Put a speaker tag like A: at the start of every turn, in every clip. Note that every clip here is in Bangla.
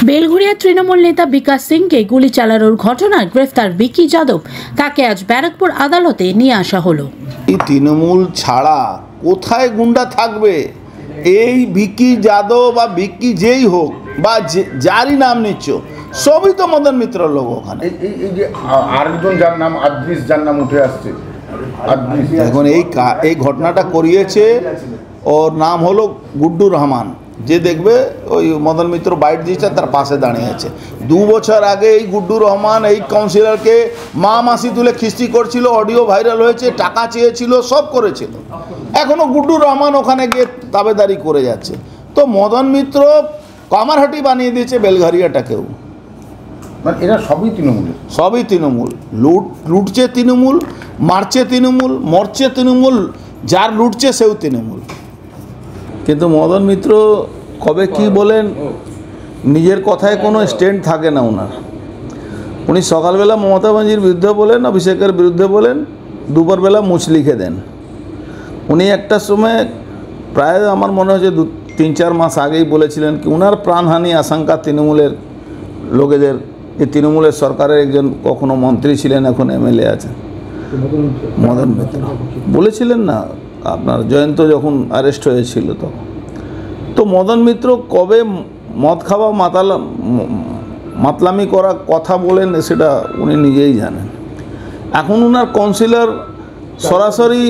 A: বেলঘরিয়া তৃণমূল নেতা বিকাশ সিংকে গুলি চালানোর ঘটনায় গ্রেফতার ভিকি যাদব, তাকে আজ ব্যারাকপুর আদালতে নিয়ে আসা হলো।
B: এই তৃণমূল ছাড়া কোথায় গুন্ডা থাকবে? এই ভিকি যাদব বা ভিকি যেই হোক বা যারই নাম নিচ্ছ, সবই তো মদন মিত্রর লোক। ওখানে
C: এই যে আরেকজন যার নাম আদ্রিস, যার নাম উঠে আসছে,
B: এখন এই ঘটনাটা করিয়েছে, ওর নাম হলো গুড্ডু রহমান। যে দেখবে ওই মদন মিত্র বাইট দিয়েছে, তার পাশে দাঁড়িয়ে আছে। 2 বছর আগে এই গুড্ডু রহমান এই কাউন্সিলরকে মা মাসি তুলে খিস্তি করছিল, অডিও ভাইরাল হয়েছে, টাকা চেয়েছিল, সব করেছিল। এখনও গুড্ডু রহমান ওখানে গিয়ে তাবেদারি করে যাচ্ছে। তো মদন মিত্র কামারহাটি বানিয়ে দিয়েছে বেলঘরিয়াটাকেও।
C: মানে এরা সবই তৃণমূল,
B: সবই তৃণমূল। লুটছে তৃণমূল, মারছে তৃণমূল, মরছে তৃণমূল, যার লুটছে সেও তৃণমূল। কিন্তু মদন মিত্র কবে কি বলেন, নিজের কথায় কোনো স্ট্যান্ড থাকে না ওনার। উনি সকালবেলা মমতা ব্যানার্জির বিরুদ্ধে বলেন, অভিষেকের বিরুদ্ধে বলেন, দুপুরবেলা মুছ লিখে দেন। উনি একটা সময় প্রায় আমার মনে হচ্ছে 3-4 মাস আগেই বলেছিলেন কি ওনার প্রাণহানি আশঙ্কা তৃণমূলের লোকেদের। এই তৃণমূলের সরকারের একজন কখনো মন্ত্রী ছিলেন, এখন এমএলএ আছেন, মদন মিত্র বলেছিলেন না আপনার জয়ন্ত যখন অ্যারেস্ট হয়েছিল তখন। তো মদন মিত্র কবে মদ খাওয়া মাতলামি করা কথা বলেন সেটা উনি নিজেই জানেন। এখন ওনার কাউন্সিলর সরাসরি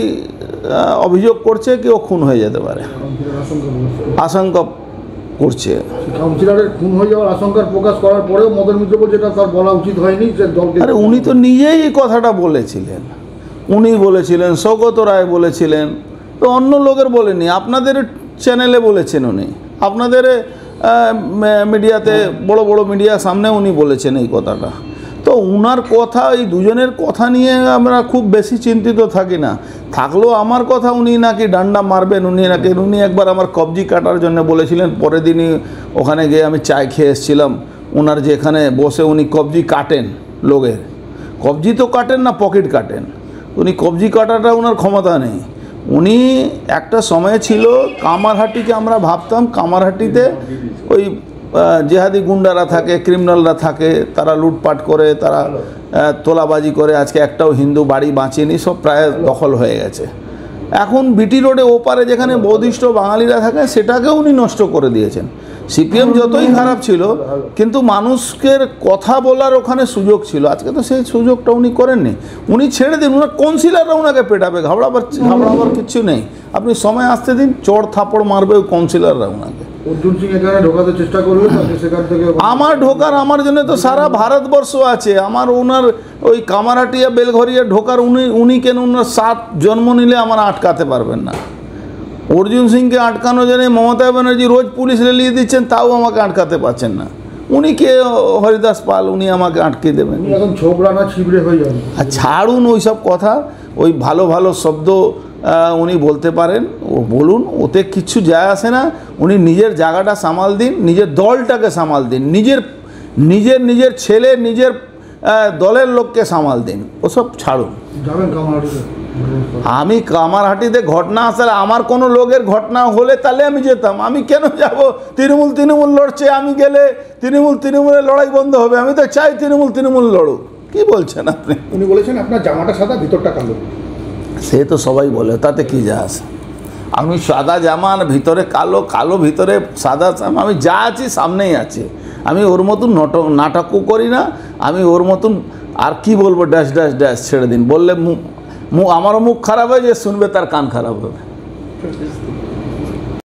B: অভিযোগ করছে কি ও খুন হয়ে যেতে পারে, আশঙ্কা করছে।
C: কাউন্সিলরের খুন হয়ে যাওয়ার আশঙ্কা প্রকাশ করার পরেও মদন মিত্র বলছে এটা তার বলা উচিত হয়নি।
B: আরে উনি তো নিজেই এই কথাটা বলেছিলেন, উনি বলেছিলেন, সৌগত রায় বলেছিলেন, তো অন্য লোকের বলেনি, আপনাদের চ্যানেলে বলেছেন উনি, আপনাদের মিডিয়াতে বড় বড় মিডিয়ার সামনে উনি বলেছেন এই কথাটা। তো উনার কথা, এই দুজনের কথা নিয়ে আমরা খুব বেশি চিন্তিত থাকি না। থাকলেও আমার কথা উনি নাকি ডান্ডা মারবেন, উনি একবার আমার কবজি কাটার জন্য বলেছিলেন। পরের দিনই ওখানে গিয়ে আমি চায় খেয়ে এসেছিলাম। ওনার যেখানে বসে উনি কবজি কাটেন, লোকের কবজি তো কাটেন না, পকেট কাটেন। উনি কবজি কাটাটা ওনার ক্ষমতা নেই। উনি একটা সময় ছিল কামারহাটিকে আমরা ভাবতাম কামারহাটিতে ওই জেহাদি গুন্ডারা থাকে, ক্রিমিনালরা থাকে, তারা লুটপাট করে, তারা তোলাবাজি করে। আজকে একটাও হিন্দু বাড়ি বাঁচেনি, সব প্রায় দখল হয়ে গেছে। এখন বিটি রোডে ওপারে যেখানে বৌদ্ধিষ্ট বাঙালিরা থাকে সেটাকেও উনি নষ্ট করে দিয়েছেন। সিপিএম যতই খারাপ ছিল কিন্তু মানুষকে কথা বলার ওখানে সুযোগ ছিল, আজকে তো সেই সুযোগটা উনি করেননি। উনি ছেড়ে দিন, ওনার কাউন্সিলাররা ওনাকে পেটাবে, ঘাবড়াবার কিছু নেই। আপনি সময় আসতে দিন, চড় থাপড় মারবে ওই কাউন্সিলাররা ওনাকে।
C: অর্জুন সিং এখানে ঢোকাতে চেষ্টা করবে, সেখান থেকে
B: আমার জন্য তো সারা ভারতবর্ষ আছে। ওনার ওই কামারহাটিয়া বেলঘরিয়া ঢোকার উনি কেন ওনার 7 জন্ম নিলে আমার আটকাতে পারবেন না। অর্জুন সিংকে আটকানোর জন্য মমতা ব্যানার্জি রোজ পুলিশ রেলিয়ে দিচ্ছেন, তাও আমাকে আটকাতে পারছেন না। উনি কে হরিদাস পাল, উনি আমাকে আটকে দেবেন?
C: এখন ছোবড়া না ছিবড়ে হয়ে যাবে।
B: আর ছাড়ুন ওই সব কথা, ওই ভালো ভালো শব্দ উনি বলতে পারেন, ও বলুন, ওতে কিচ্ছু যায় আসে না। উনি নিজের জায়গাটা সামাল দিন, নিজের দলটাকে সামাল দিন, নিজের ছেলে, নিজের দলের লোককে সামাল দিন, ওসব ছাড়ুন। আমি কামারহাটিতে ঘটনা আসলে আমার কোনো লোকের ঘটনা হলে তাহলে আমি যেতাম। আমি কেন যাব? তৃণমূল লড়ছে, আমি গেলে তৃণমূলের লড়াই বন্ধ হবে? আমি তো চাই তৃণমূল লড়ুক। কি বলছেন আপনি?
C: উনি বলেছেন আপনার জামাটা সাদা, ভিতরটা কালো।
B: সে তো সবাই বলে, তাতে কি যা আছে? আমি সাদা জামার ভিতরে কালো, কালো ভিতরে সাদা, আমি যা আছি সামনেই আছি। আমি ওর মতন নাটকও করি না। আমি ওর মতন আর কি বলবো, ড্যাশ ড্যাশ ড্যাশ ছেড়ে দিন বললে আমারও মুখ খারাপ হয়, যে শুনবে তার কান খারাপ হবে।